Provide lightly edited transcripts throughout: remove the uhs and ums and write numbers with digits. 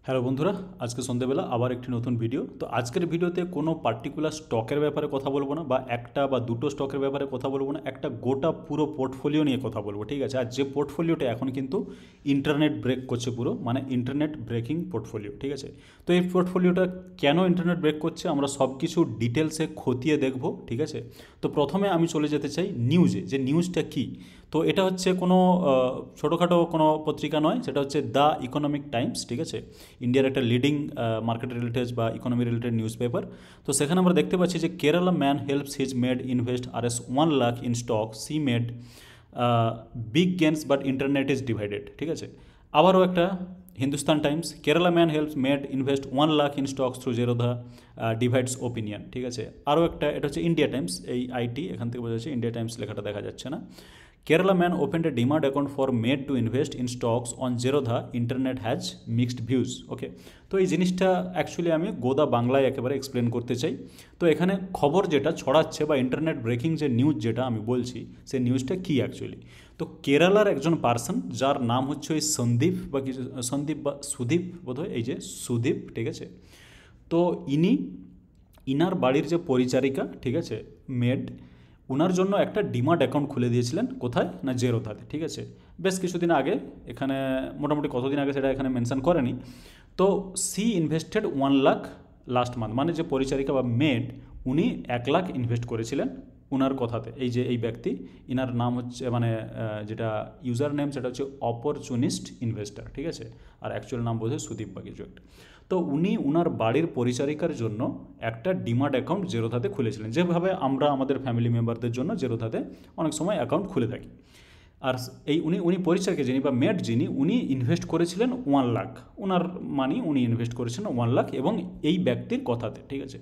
Hello বন্ধুরা, আজকে সন্ধ্যেবেলা আবার একটি নতুন ভিডিও। তো আজকের ভিডিওতে কোনো পার্টিকুলার স্টকের ব্যাপারে কথা বলবো না, বা একটা বা দুটো স্টকের ব্যাপারে কথা বলবো না, একটা গোটা পুরো পোর্টফোলিও নিয়ে কথা বলবো, ঠিক আছে? আর যে পোর্টফোলিওটা এখন কিন্তু ইন্টারনেট ব্রেক করছে পুরো, মানে ইন্টারনেট ব্রেকিং পোর্টফোলিও, ঠিক আছে? তো এই পোর্টফোলিওটা কেন ইন্টারনেট ব্রেক করছে আমরা সব কিছু ডিটেলসে খতিয়ে দেখব, ঠিক আছে? তো প্রথমে আমি চলে যেতে চাই নিউজে, যে নিউজটা কী। তো এটা হচ্ছে কোনো ছোটোখাটো কোনো পত্রিকা নয়, সেটা হচ্ছে দ্য ইকোনমিক টাইমস, ঠিক আছে? ইন্ডিয়ার একটা লিডিং মার্কেট রিলেটেড বা ইকোনমি রিলেটেড নিউজ পেপার। তো সেখানে আমরা দেখতে পাচ্ছি যে Kerala man helps his maid invest RS 1 lakh in stock, she made big gains but internet is divided, ঠিক আছে? আবারও একটা Hindustan Times, Kerala man helps maid invest 1 lakh in stocks through Zerodha divides opinion, ঠিক আছে? আরও একটা, এটা হচ্ছে ইন্ডিয়া টাইমস, এই আইটি এখান থেকে বোঝা যাচ্ছে, ইন্ডিয়া টাইমস লেখাটা দেখা যাচ্ছে না। Kerala man opened a demat account for made to invest in stocks on Zerodha. Internet has mixed views. ওকে, তো এই জিনিসটা অ্যাকচুয়ালি আমি গোদা বাংলায় একেবারে এক্সপ্লেন করতে চাই। তো এখানে খবর যেটা ছড়াচ্ছে বা ইন্টারনেট ব্রেকিং যে নিউজ যেটা আমি বলছি, সেই নিউজটা কী অ্যাকচুয়ালি। তো কেরালার একজন পার্সন যার নাম হচ্ছে ওই সন্দীপ বা কিছু, সন্দীপ বা সুদীপ বোধহয়, এই যে সুদীপ, ঠিক আছে? তো ইনার বাড়ির যে পরিচারিকা, ঠিক আছে, মেড, ওনার জন্য একটা ডিমাট অ্যাকাউন্ট খুলে দিয়েছিলেন। কোথায় না, জেরোধাতে, ঠিক আছে? বেশ কিছুদিন আগে, এখানে মোটামুটি কতদিন আগে সেটা এখানে মেনশন করেনি। তো she invested 1 lakh last month, মানে যে পরিচারিকা বা মেড, উনি 1 লাখ ইনভেস্ট করেছিলেন উনার কথাতে। এই যে এই ব্যক্তি, ইনার নাম হচ্ছে মানে যেটা ইউজার নেম সেটা হচ্ছে অপরচুনিস্ট ইনভেস্টার, ঠিক আছে? আর অ্যাকচুয়াল নাম বোধহয় সুদীপ বা কিছু একটা। তো উনি উনার বাড়ির পরিচারিকার জন্য একটা ডিমাট অ্যাকাউন্ট জেরোধাতে খুলেছিলেন, যেভাবে আমরা আমাদের ফ্যামিলি মেম্বারদের জন্য জেরোধাতে অনেক সময় অ্যাকাউন্ট খুলে থাকি। আর এই উনি উনি পরিচারিকা যিনি বা মেড যিনি, উনি ইনভেস্ট করেছিলেন 1 লাখ, ওনার মানি উনি ইনভেস্ট করেছিলেন 1 লাখ, এবং এই ব্যক্তির কথাতে, ঠিক আছে?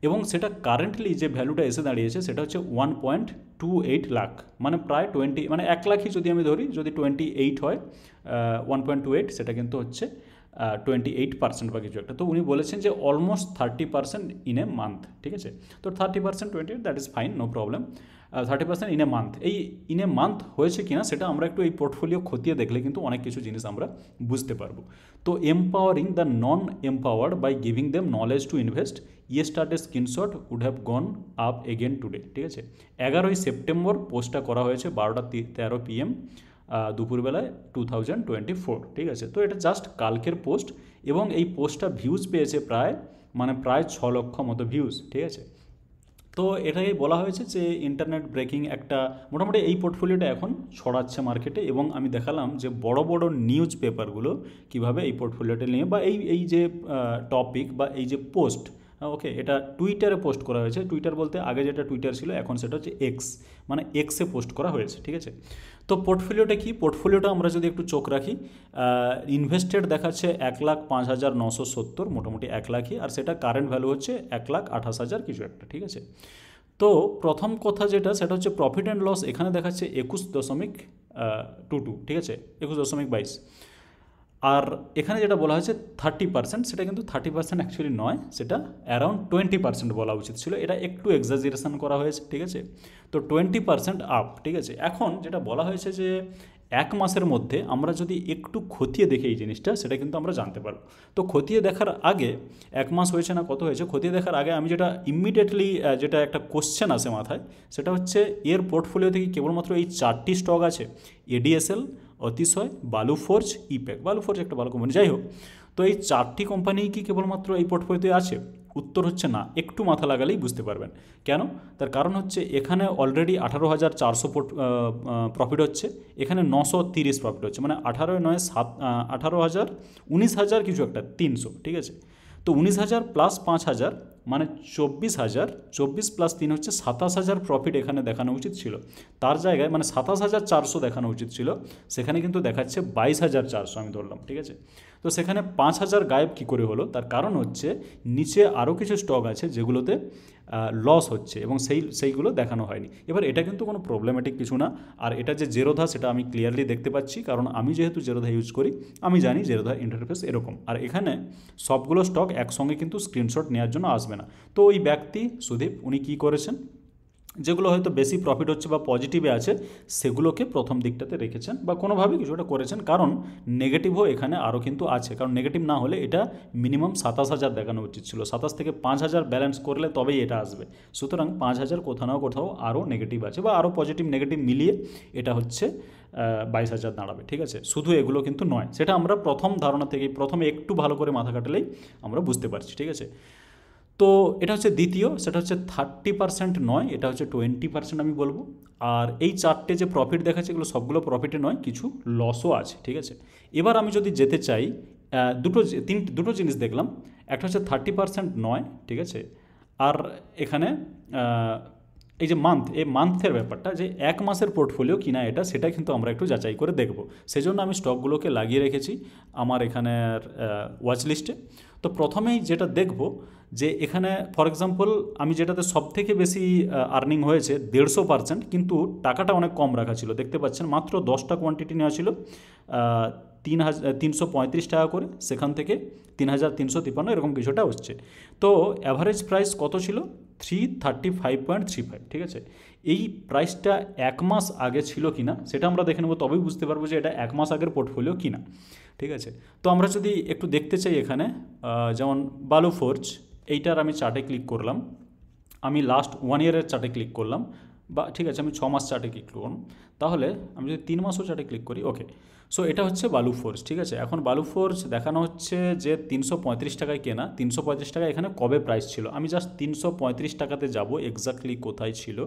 এবং সেটা কারেন্টলি যে ভ্যালুটা এসে দাঁড়িয়েছে সেটা হচ্ছে 1.28 লাখ, মানে প্রায় 20, মানে 1 লাখই যদি আমি ধরি, যদি 28 হয় 1.28, সেটা কিন্তু হচ্ছে 28% বা কিছু একটা। তো উনি বলেছেন যে অলমোস্ট 30% ইন এ মান্থ, ঠিক আছে? তো 30% 28, that is fine, no problem. 30% in a month, এই ইন এ মান্থ হয়েছে কিনা সেটা আমরা একটু এই পোর্টফোলিও খতিয়ে দেখলে কিন্তু অনেক কিছু জিনিস আমরা বুঝতে পারবো। তো empowering the non empowered by giving them knowledge to invest, yesterday screenshot would have gone up again today, ঠিক আছে? 11ই সেপ্টেম্বর পোস্টটা করা হয়েছে 12:13 PM দুপুরবেলায় 2024, ঠিক আছে? তো এটা জাস্ট কালকের পোস্ট, এবং এই পোস্টটা ভিউজ পেয়েছে প্রায় 6 লক্ষ মতো ভিউজ, ঠিক আছে? তো এটাই বলা হয়েছে যে ইন্টারনেট ব্রেকিং একটা, মোটামুটি এই পোর্টফোলিওটা এখন ছড়াচ্ছে মার্কেটে, এবং আমি দেখালাম যে বড় বড় নিউজ পেপারগুলো কীভাবে এই পোর্টফোলিওটা নিয়ে বা এই যে টপিক বা এই যে পোস্ট, ওকে, এটা টুইটারে পোস্ট করা হয়েছে। টুইটার বলতে আগে যেটা টুইটার ছিল, এখন সেটা হচ্ছে এক্স, মানে এক্সে পোস্ট করা হয়েছে, ঠিক আছে? তো পোর্টফোলিওটা কি, পোর্টফোলিওটা আমরা যদি একটু চোখ রাখি, ইনভেস্টেড দেখাচ্ছে 1,05,970, মোটামুটি 1 লাখই, আর সেটা কারেন্ট ভ্যালু হচ্ছে 1,28,000 কিছু একটা, ঠিক আছে? তো প্রথম কথা যেটা, সেটা হচ্ছে প্রফিট অ্যান্ড লস এখানে দেখাচ্ছে 21.22, ঠিক আছে? 21.22। আর এখানে যেটা বলা হয়েছে 30%, সেটা কিন্তু 30% অ্যাকচুয়ালি নয়, সেটা অ্যারাউন্ড 20% বলা উচিত ছিল, এটা একটু এক্সাজারেশন করা হয়েছে, ঠিক আছে? তো 20% আপ, ঠিক আছে? এখন যেটা বলা হয়েছে যে 1 মাসের মধ্যে আমরা যদি একটু খতিয়ে দেখি এই জিনিসটা, সেটা কিন্তু আমরা জানতে পারবো। তো খতিয়ে দেখার আগে, 1 মাস হয়েছে না কত হয়েছে, খতিয়ে দেখার আগে আমি যেটা ইমিডিয়েটলি যেটা একটা কোশ্চেন আসে মাথায়, সেটা হচ্ছে এর পোর্টফোলিও থেকে কেবলমাত্র এই 4টি স্টক আছে, ADSL, অতিশয়, বালু ফোর্জ, ইপ্যাক। বালু ফোর্জ একটা ভালো কোম্পানি, যাই হোক। তো এই 4টি কোম্পানি কি কেবলমাত্র এই পোর্টফোলিওতে আছে? উত্তর হচ্ছে না। একটু মাথা লাগালেই বুঝতে পারবেন কেন। তার কারণ হচ্ছে এখানে অলরেডি 18,400 প্রফিট হচ্ছে, এখানে 930 প্রফিট হচ্ছে, মানে 18,000 19,000 কিছু একটা 300, ঠিক আছে? তো 19,000 প্লাস 5,000 মানে 24,000, 24 প্লাস 3 হচ্ছে 27,000 প্রফিট এখানে দেখানো উচিত ছিল। তার জায়গায় মানে 27,400 দেখানো উচিত ছিল, সেখানে কিন্তু দেখাচ্ছে 22,400 আমি ধরলাম, ঠিক আছে? তো সেখানে 5,000 গায়েব কী করে হলো? তার কারণ হচ্ছে নিচে আরও কিছু স্টক আছে যেগুলোতে লস হচ্ছে, এবং সেইগুলো দেখানো হয়নি। এবার এটা কিন্তু কোনো প্রবলেমেটিক কিছু না। আর এটা যে জেরোধা, সেটা আমি ক্লিয়ারলি দেখতে পাচ্ছি, কারণ আমি যেহেতু জেরোধা ইউজ করি, আমি জানি জেরোধা ইন্টারফেস এরকম। আর এখানে সবগুলো স্টক একসঙ্গে কিন্তু স্ক্রিনশট নেওয়ার জন্য আসবে না। তো ওই ব্যক্তি সুদীপ, উনি কী করেছেন, যেগুলো হয়তো বেশি প্রফিট হচ্ছে বা পজিটিভে আছে সেগুলোকে প্রথম দিকটাতে রেখেছেন বা কোনোভাবে কিছুটা করেছেন, কারণ নেগেটিভও এখানে আরও কিন্তু আছে, কারণ নেগেটিভ না হলে এটা মিনিমাম 27,000 দেখানো উচিত ছিল, 27 থেকে 5,000 ব্যালেন্স করলে তবেই এটা আসবে। সুতরাং 5,000 কোথাও না কোথাও আরও নেগেটিভ আছে বা আরও পজিটিভ নেগেটিভ মিলিয়ে এটা হচ্ছে 22,000 দাঁড়াবে, ঠিক আছে। শুধু এগুলো কিন্তু নয়, সেটা আমরা প্রথম ধারণা থেকেই প্রথমে একটু ভালো করে মাথা কাটালেই আমরা বুঝতে পারছি, ঠিক আছে। তো এটা হচ্ছে দ্বিতীয়, সেটা হচ্ছে 30% নয়, এটা হচ্ছে 20% আমি বলবো। আর এই চারটে যে প্রফিট দেখাচ্ছে এগুলো সবগুলো প্রফিটে নয়, কিছু লসও আছে, ঠিক আছে। এবার আমি যদি যেতে চাই, দুটো জিনিস দেখলাম, একটা হচ্ছে 30% নয়, ঠিক আছে। আর এখানে এই যে এই মান্থের ব্যাপারটা, যে এক মাসের পোর্টফোলিও কিনা এটা, সেটা কিন্তু আমরা একটু যাচাই করে দেখব। সেজন্য আমি স্টকগুলোকে লাগিয়ে রেখেছি আমার এখানের ওয়াচ লিস্টে। তো প্রথমেই যেটা দেখব যে এখানে ফর এক্সাম্পল আমি যেটাতে সবথেকে বেশি আর্নিং হয়েছে 150%, কিন্তু টাকাটা অনেক কম রাখা ছিল, দেখতে পাচ্ছেন মাত্র 10টা কোয়ান্টিটি নেওয়া ছিল, 335 টাকা করে, সেখান থেকে 3,353 এরকম কিছুটা হচ্ছে। তো অ্যাভারেজ প্রাইস কত ছিল? 335.35, ঠিক আছে। এই প্রাইসটা এক মাস আগে ছিল কিনা সেটা আমরা দেখে নেব, তবেই বুঝতে পারবো যে এটা এক মাস আগের পোর্টফোলিও কিনা, ঠিক আছে। তো আমরা যদি একটু দেখতে চাই এখানে, যেমন বালু ফোর্জ, এইটার আমি চার্টে ক্লিক করলাম, আমি লাস্ট 1 ইয়ারের চার্টে ক্লিক করলাম, বা ঠিক আছে আমি 6 মাস চার্টে ক্লিক করলাম, তাহলে আমি যদি 3 মাসও চার্টে ক্লিক করি, ওকে। সো এটা হচ্ছে বালু ফোর্জ, ঠিক আছে। এখন বালু ফোর্জ দেখানো হচ্ছে যে 335 টাকায় কেনা, 335 টাকা এখানে কবে প্রাইস ছিল, আমি জাস্ট 335 টাকাতে যাব, এক্স্যাক্টলি কোথায় ছিল,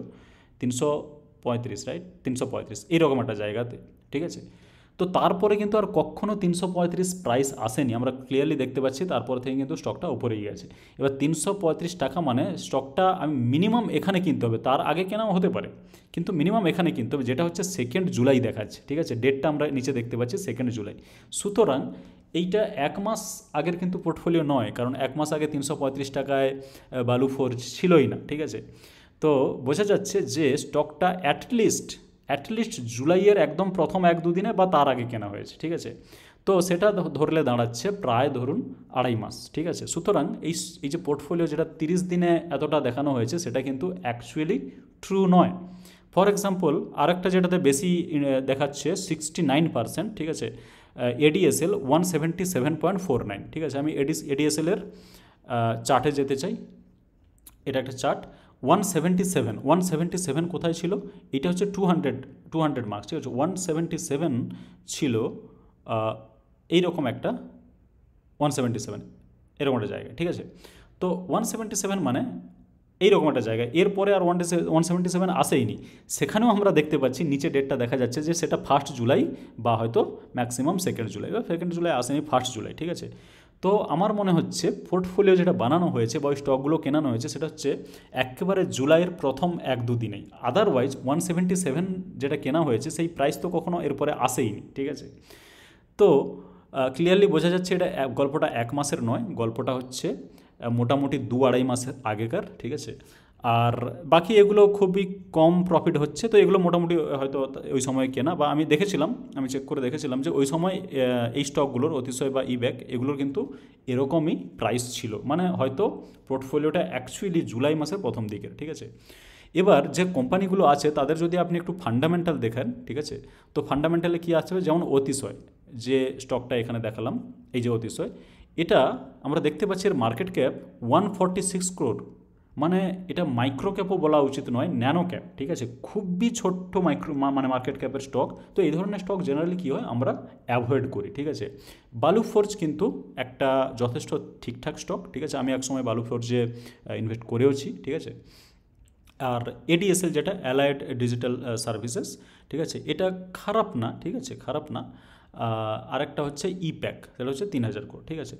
335, রাইট, 335 এইরকম একটা জায়গাতে, ঠিক আছে। তো তারপরে কিন্তু আর কখনও 335 প্রাইস আসেনি, আমরা ক্লিয়ারলি দেখতে পাচ্ছি, তারপর থেকে কিন্তু স্টকটা উপরেই গেছে। এবার 335 টাকা মানে স্টকটা আমি মিনিমাম এখানে কিনতে হবে, তার আগে কেনাও হতে পারে, কিন্তু মিনিমাম এখানে কিনতে হবে, যেটা হচ্ছে 2 জুলাই দেখাচ্ছে, ঠিক আছে। ডেটটা আমরা নিচে দেখতে পাচ্ছি 2 জুলাই। সুতরাং এইটা এক মাস আগের কিন্তু পোর্টফোলিও নয়, কারণ এক মাস আগে 335 টাকায় বালু ফোর্জ ছিলই না, ঠিক আছে। তো বোঝা যাচ্ছে যে স্টকটা অ্যাটলিস্ট জুলাইয়ের একদম প্রথম 1-2 দিনে বা তার আগে কেনা হয়েছে, ঠিক আছে। তো সেটা ধরলে দাঁড়াচ্ছে প্রায় ধরুন 2.5 মাস, ঠিক আছে। সুতরাং এই যে পোর্টফোলিও যেটা 30 দিনে এতটা দেখানো হয়েছে, সেটা কিন্তু অ্যাকচুয়ালি ট্রু নয়। ফর এক্সাম্পল আরেকটা যেটাতে বেশি দেখাচ্ছে 69%, ঠিক আছে, এডিএসএল 177.49, ঠিক আছে। আমি এডিএসএলের চার্টে যেতে চাই, এটা একটা চার্ট, 177 কোথায় ছিল, এটা হচ্ছে 200 মার্কস, ঠিক আছে। 177 ছিল এইরকম একটা 177 এরকম একটা জায়গা, ঠিক আছে। তো 177 মানে এইরকম একটা জায়গা, এরপরে আর 177 আসেইনি। সেখানেও আমরা দেখতে পাচ্ছি নিচে ডেটটা দেখা যাচ্ছে যে সেটা 1 জুলাই বা হয়তো ম্যাক্সিমাম 2 জুলাই বা 2 জুলাই আসেনি, 1 জুলাই, ঠিক আছে। তো আমার মনে হচ্ছে পোর্টফোলিও যেটা বানানো হয়েছে বা ওই স্টকগুলো কেনানো হয়েছে, সেটা হচ্ছে একেবারে জুলাইয়ের প্রথম 1-2 দিনেই। আদারওয়াইজ 177 যেটা কেনা হয়েছে সেই প্রাইস তো কখনো এরপরে আসেইনি, ঠিক আছে। তো ক্লিয়ারলি বোঝা যাচ্ছে এটা গল্পটা এক মাসের নয়, গল্পটা হচ্ছে মোটামুটি 2-2.5 মাসের আগেকার, ঠিক আছে। আর বাকি এগুলো খুবই কম প্রফিট হচ্ছে, তো এগুলো মোটামুটি হয়তো ওই সময় কেনা, বা আমি চেক করে দেখেছিলাম যে ওই সময় এই স্টকগুলোর অতিশয় বা ইব্যাক এগুলোর কিন্তু এরকমই প্রাইস ছিল, মানে হয়তো পোর্টফোলিওটা অ্যাকচুয়ালি জুলাই মাসের প্রথম দিকের, ঠিক আছে। এবার যে কোম্পানিগুলো আছে তাদের যদি আপনি একটু ফান্ডামেন্টাল দেখেন, ঠিক আছে, তো ফান্ডামেন্টালে কী আছে, যেমন অতিশয় যে স্টকটা এখানে দেখালাম, এই যে অতিশয়, এটা আমরা দেখতে পাচ্ছি এর মার্কেট ক্যাপ 146 crore, মানে এটা মাইক্রো ক্যাপও বলা উচিত নয়, ন্যানো ক্যাপ, ঠিক আছে, খুবই ছোট্ট মানে মার্কেট ক্যাপের স্টক। তো এই ধরনের স্টক জেনারেলি কী হয়, আমরা অ্যাভয়েড করি, ঠিক আছে। বালু ফোর্জ কিন্তু একটা যথেষ্ট ঠিকঠাক স্টক, ঠিক আছে, আমি একসময় বালু ফোর্জে ইনভেস্ট করেওছি, ঠিক আছে। আর এডিএসএল যেটা অ্যালায়েড ডিজিটাল সার্ভিসেস, ঠিক আছে, এটা খারাপ না, ঠিক আছে, খারাপ না। আরেকটা হচ্ছে ইপ্যাক, সেটা হচ্ছে 3,000 crore, ঠিক আছে।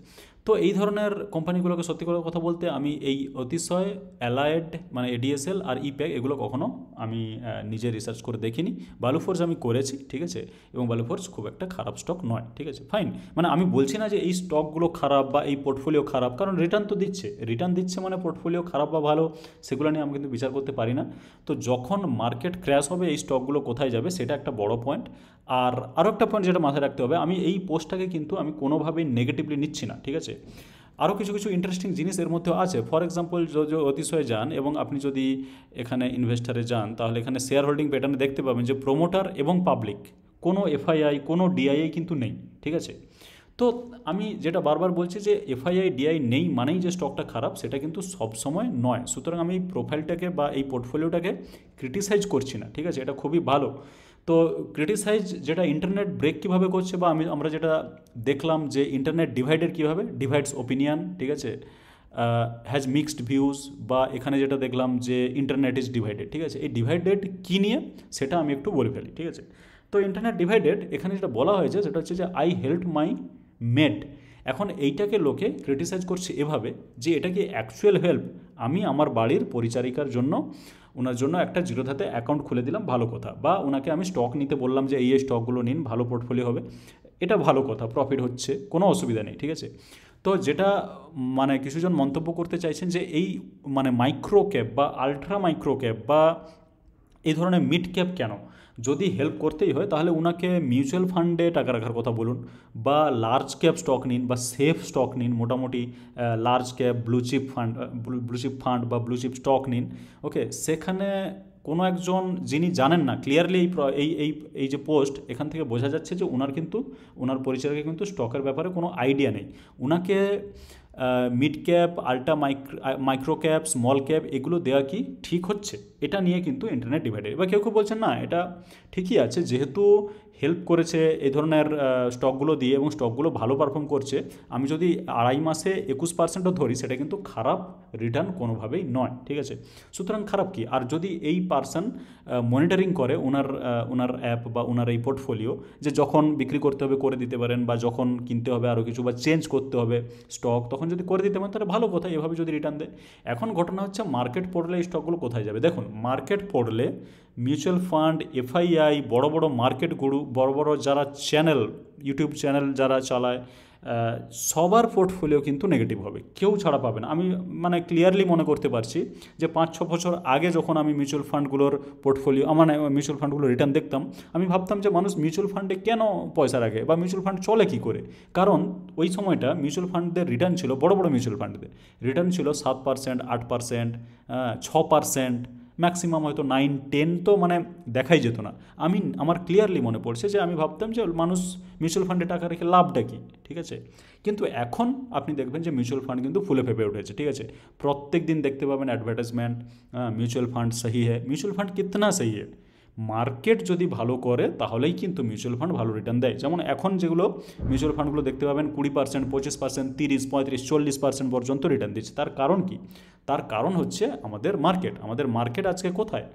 তো এই ধরনের কোম্পানিগুলোকে সত্যি করে কথা বলতে আমি এই অতিশয়, অ্যালায়েড মানে এডিএসএল আর ইপ্যাক এগুলো কখনো আমি নিজে রিসার্চ করে দেখিনি। বালু ফোর্জ আমি করেছি, ঠিক আছে, এবং বালু ফোর্জ খুব একটা খারাপ স্টক নয়, ঠিক আছে, ফাইন। মানে আমি বলছি না যে এই স্টকগুলো খারাপ বা এই পোর্টফোলিও খারাপ, কারণ রিটার্ন দিচ্ছে মানে পোর্টফোলিও খারাপ বা ভালো সেগুলো নিয়ে আমি কিন্তু বিচার করতে পারি না। তো যখন মার্কেট ক্র্যাশ হবে এই স্টকগুলো কোথায় যাবে সেটা একটা বড় পয়েন্ট। আর আরও একটা পয়েন্ট যেটা মাথায় রাখতে হবে, আমি এই পোস্টটাকে কিন্তু আমি কোনোভাবেই নেগেটিভলি নিচ্ছি না, ঠিক আছে। আরও কিছু কিছু ইন্টারেস্টিং জিনিস এর মধ্যে আছে। ফর এক্সাম্পল যদি অতিশয় যান এবং আপনি যদি এখানে ইনভেস্টারে যান, তাহলে এখানে শেয়ার হোল্ডিং প্যাটার্নে দেখতে পাবেন যে প্রোমোটার এবং পাবলিক, কোনো এফআইআই কোনো ডিআইআই কিন্তু নেই, ঠিক আছে। তো আমি যেটা বারবার বলছি যে এফআইআই ডিআই নেই মানেই যে স্টকটা খারাপ, সেটা কিন্তু সব সময় নয়। সুতরাং আমি এই প্রোফাইলটাকে বা এই পোর্টফোলিওটাকে ক্রিটিসাইজ করছি না, ঠিক আছে, এটা খুবই ভালো। তো ক্রিটিসাইজ যেটা ইন্টারনেট ব্রেক কীভাবে করছে, বা আমরা যেটা দেখলাম যে ইন্টারনেট ডিভাইডেড কীভাবে ডিভাইডস ওপিনিয়ন, ঠিক আছে, হ্যাজ মিক্সড ভিউজ, বা এখানে যেটা দেখলাম যে ইন্টারনেট ইজ ডিভাইডেড, ঠিক আছে। এই ডিভাইডেড কী নিয়ে সেটা আমি একটু বলে ফেলি, ঠিক আছে। তো ইন্টারনেট ডিভাইডেড এখানে যেটা বলা হয়েছে সেটা হচ্ছে যে আই হেল্প মাই মেড। এখন এইটাকে লোকে ক্রিটিসাইজ করছে এভাবে যে এটা কি অ্যাকচুয়াল হেল্প? আমি আমার বাড়ির পরিচারিকার জন্য ওনার জন্য একটা জিরোধাতে অ্যাকাউন্ট খুলে দিলাম, ভালো কথা, বা ওনাকে আমি স্টক নিতে বললাম যে এই স্টকগুলো নিন, ভালো পোর্টফোলিও হবে, এটা ভালো কথা, প্রফিট হচ্ছে, কোনো অসুবিধা নেই, ঠিক আছে। তো যেটা মানে কিছুজন মন্তব্য করতে চাইছেন যে এই মানে মাইক্রো ক্যাপ বা আলট্রা মাইক্রো ক্যাপ বা এই ধরনের মিড ক্যাপ কেন, যদি হেল্প করতেই হয় তাহলে ওনাকে মিউচুয়াল ফান্ডে টাকা রাখার কথা বলুন, বা লার্জ ক্যাপ স্টক নিন, বা সেফ স্টক নিন, মোটামুটি লার্জ ক্যাপ ব্লুচিপ ফান্ড বা ব্লুচিপ স্টক নিন। ওকে, সেখানে কোনো একজন যিনি জানেন না ক্লিয়ারলি এই এই এই যে পোস্ট, এখান থেকে বোঝা যাচ্ছে যে ওনার পরিচালকের কিন্তু স্টকের ব্যাপারে কোনো আইডিয়া নেই। ওনাকে mid cap, micro cap, small cap এগুলো দেওয়া কি ঠিক হচ্ছে? এটা নিয়ে কিন্তু ইন্টারনেট ডিভাইডেড। এবার কেউ বলছেন না এটা ঠিকই আছে, যেহেতু হেল্প করেছে এই ধরনের স্টকগুলো দিয়ে এবং স্টকগুলো ভালো পারফর্ম করছে, আমি যদি 2.5 মাসে 21%ও ধরি, সেটা কিন্তু খারাপ রিটার্ন কোনোভাবেই নয়, ঠিক আছে। সুতরাং খারাপ কি? আর যদি এই পার্সন মনিটরিং করে ওনার অ্যাপ বা ওনার এই পোর্টফোলিও, যে যখন বিক্রি করতে হবে করে দিতে পারেন, বা যখন কিনতে হবে আরও কিছু, বা চেঞ্জ করতে হবে স্টক, তখন যদি করে দিতে পারেন তাহলে ভালো কথা, এভাবে যদি রিটার্ন দেয়। এখন ঘটনা হচ্ছে মার্কেট পড়লে এই স্টকগুলো কোথায় যাবে? দেখুন, মার্কেট পড়লে মিউচুয়াল ফান্ড, এফআইআই, বড় বড় মার্কেট গুরু, বড় বড় যারা চ্যানেল, ইউটিউব চ্যানেল যারা চালায়, সবার পোর্টফোলিও কিন্তু নেগেটিভ হবে, কেউ ছাড়া পাবে না। আমি মানে ক্লিয়ারলি মনে করতে পারছি যে 5-6 বছর আগে যখন আমি মিউচুয়াল ফান্ডগুলোর পোর্টফোলিও, মানে মিউচুয়াল ফান্ডগুলোর রিটার্ন দেখতাম, আমি ভাবতাম যে মানুষ মিউচুয়াল ফান্ডে কেন পয়সা রাখে, বা মিউচুয়াল ফান্ড চলে কী করে। কারণ ওই সময়টা মিউচুয়াল ফান্ডদের রিটার্ন ছিল, বড় বড় মিউচুয়াল ফান্ডদের রিটার্ন ছিল 7%, 8%, 6%, ম্যাক্সিমাম হয়তো 9-10, তো মানে দেখাই যেত না। আমার ক্লিয়ারলি মনে পড়ছে যে আমি ভাবতাম যে মানুষ মিউচুয়াল ফান্ডে টাকা রেখে লাভটা কী, ঠিক আছে। কিন্তু এখন আপনি দেখবেন যে মিউচুয়াল ফান্ড কিন্তু ফুলে ফেপে উঠেছে, ঠিক আছে। প্রত্যেক দিন দেখতে পাবেন অ্যাডভার্টাইজমেন্ট, মিউচুয়াল ফান্ড সহি হ্যায়, মিউচুয়াল ফান্ড কিতনা সহি হ্যায়। মার্কেট যদি ভালো করে তাহলেই কিন্তু মিউচুয়াল ফান্ড ভালো রিটার্ন দেয়। যেমন এখন যেগুলো মিউচুয়াল ফান্ডগুলো দেখতে পাবেন 20%, 25%, 30, 35, 40% পর্যন্ত রিটার্ন দিচ্ছে। তার কারণ কি? তার কারণ হচ্ছে আমাদের মার্কেট আজকে কোথায়,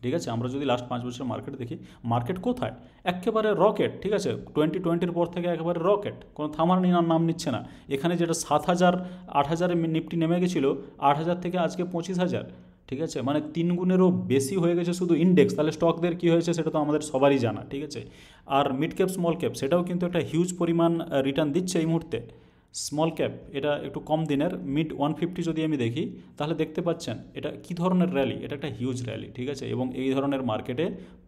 ঠিক আছে। আমরা যদি লাস্ট 5 বছরের মার্কেট দেখি, মার্কেট কোথায়? একেবারে রকেট, ঠিক আছে। 2020-র পর থেকে একেবারে রকেট, কোনো থামার নাম নিচ্ছে না। এখানে যেটা 7,000, 8,000-এ নিফটি নেমে গেছিলো, 8,000 থেকে আজকে 25,000, ঠিক আছে, মানে 3 গুণেরও বেশি হয়ে গেছে শুধু ইন্ডেক্স। তাহলে স্টকদের কী হয়েছে সেটা তো আমাদের সবারই জানা, ঠিক আছে। আর মিড ক্যাপ, স্মল ক্যাপ, সেটাও কিন্তু একটা হিউজ পরিমাণ রিটার্ন দিচ্ছে এই মুহূর্তে। স্মল ক্যাপ এটা একটু কম দিনের, মিড 150 যদি আমি দেখি, তাহলে দেখতে পাচ্ছেন এটা কী ধরনের র্যালি, এটা একটা হিউজ র্যালি, ঠিক আছে। এবং এই ধরনের মার্কেটে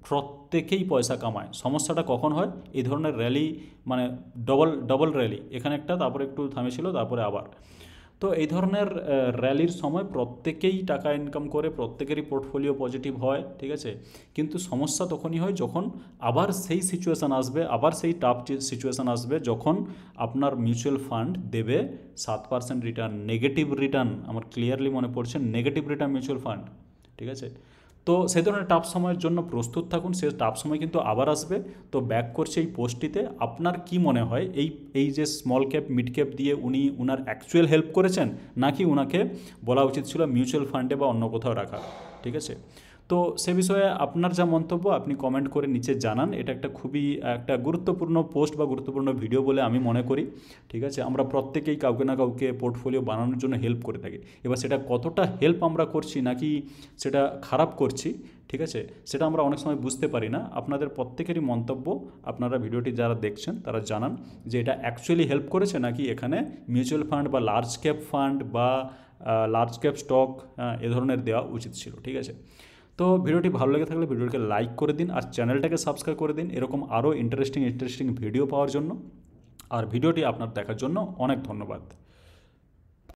প্রত্যেকেই পয়সা কামায়। সমস্যাটা কখন হয়? এই ধরনের র্যালি, মানে ডবল র্যালি, এখানে একটা, তারপরে একটু থামেছিল, তারপরে আবার। তো এই ধরনের র্যালির সময় প্রত্যেকেই টাকা ইনকাম করে, প্রত্যেকেরই পোর্টফোলিও পজিটিভ হয়, ঠিক আছে। কিন্তু সমস্যা তখনই হয় যখন আবার সেই সিচুয়েশান আসবে, আবার সেই টাফ সিচুয়েশান আসবে, যখন আপনার মিউচুয়াল ফান্ড দেবে 7% রিটার্ন, নেগেটিভ রিটার্ন। আমার ক্লিয়ারলি মনে পড়ছে নেগেটিভ রিটার্ন মিউচুয়াল ফান্ড, ঠিক আছে। তো সেই ধরনের টাফ সময়ের জন্য প্রস্তুত থাকুন, সে টাফ সময় কিন্তু আবার আসবে। তো ব্যাক করছে এই পোস্টটিতে, আপনার কি মনে হয় এই যে স্মল ক্যাপ, মিড ক্যাপ দিয়ে উনি ওনার অ্যাকচুয়াল হেল্প করেছেন, নাকি ওনাকে বলা উচিত ছিল মিউচুয়াল ফান্ডে বা অন্য কোথাও রাখা, ঠিক আছে। তো সে বিষয়ে আপনার যা মন্তব্য আপনি কমেন্ট করে নিচে জানান। এটা একটা গুরুত্বপূর্ণ পোস্ট বা গুরুত্বপূর্ণ ভিডিও বলে আমি মনে করি, ঠিক আছে। আমরা প্রত্যেকেই কাউকে না কাউকে পোর্টফোলিও বানানোর জন্য হেল্প করে থাকি। এবার সেটা কতটা হেল্প আমরা করছি নাকি সেটা খারাপ করছি, ঠিক আছে, সেটা আমরা অনেক সময় বুঝতে পারি না। আপনাদের প্রত্যেকেরই মন্তব্য, আপনারা ভিডিওটি যারা দেখছেন তারা জানান যে এটা অ্যাকচুয়ালি হেল্প করেছে, নাকি এখানে মিউচুয়াল ফান্ড বা লার্জ ক্যাপ ফান্ড বা লার্জ ক্যাপ স্টক এ ধরনের দেওয়া উচিত ছিল, ঠিক আছে। তো ভিডিওটি ভালো লেগে থাকলে ভিডিওটিকে লাইক করে দিন, আর চ্যানেলটাকে সাবস্ক্রাইব করে দিন এরকম আরও ইন্টারেস্টিং ভিডিও পাওয়ার জন্য। আর ভিডিওটি আপনার দেখার জন্য অনেক ধন্যবাদ।